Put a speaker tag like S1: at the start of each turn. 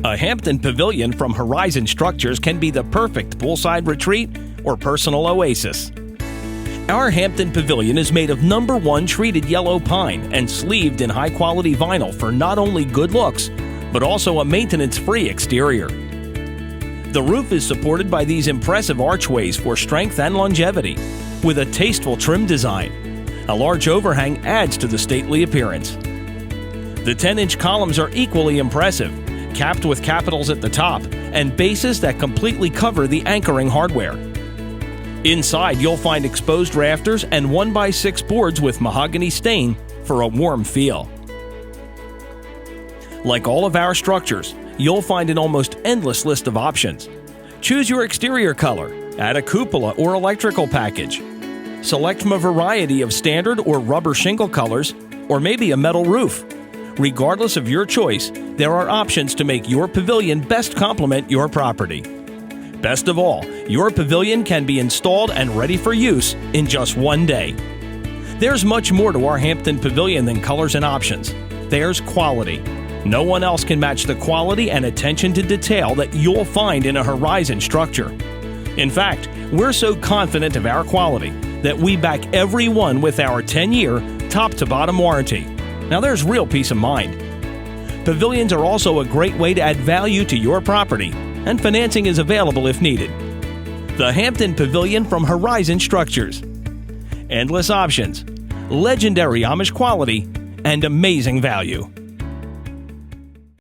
S1: A Hampton Pavilion from Horizon Structures can be the perfect poolside retreat or personal oasis. Our Hampton Pavilion is made of #1 treated yellow pine and sleeved in high-quality vinyl for not only good looks, but also a maintenance-free exterior. The roof is supported by these impressive archways for strength and longevity, with a tasteful trim design. A large overhang adds to the stately appearance. The 10-inch columns are equally impressive, capped with capitals at the top and bases that completely cover the anchoring hardware. Inside, you'll find exposed rafters and 1x6 boards with mahogany stain for a warm feel. Like all of our structures, you'll find an almost endless list of options. Choose your exterior color, add a cupola or electrical package. Select from a variety of standard or rubber shingle colors, or maybe a metal roof. Regardless of your choice, there are options to make your pavilion best complement your property. Best of all, your pavilion can be installed and ready for use in just one day. There's much more to our Hampton Pavilion than colors and options. There's quality. No one else can match the quality and attention to detail that you'll find in a Horizon structure. In fact, we're so confident of our quality that we back every one with our 10-year top-to-bottom warranty. Now there's real peace of mind. Pavilions are also a great way to add value to your property, and financing is available if needed. The Hampton Pavilion from Horizon Structures. Endless options, legendary Amish quality, and amazing value.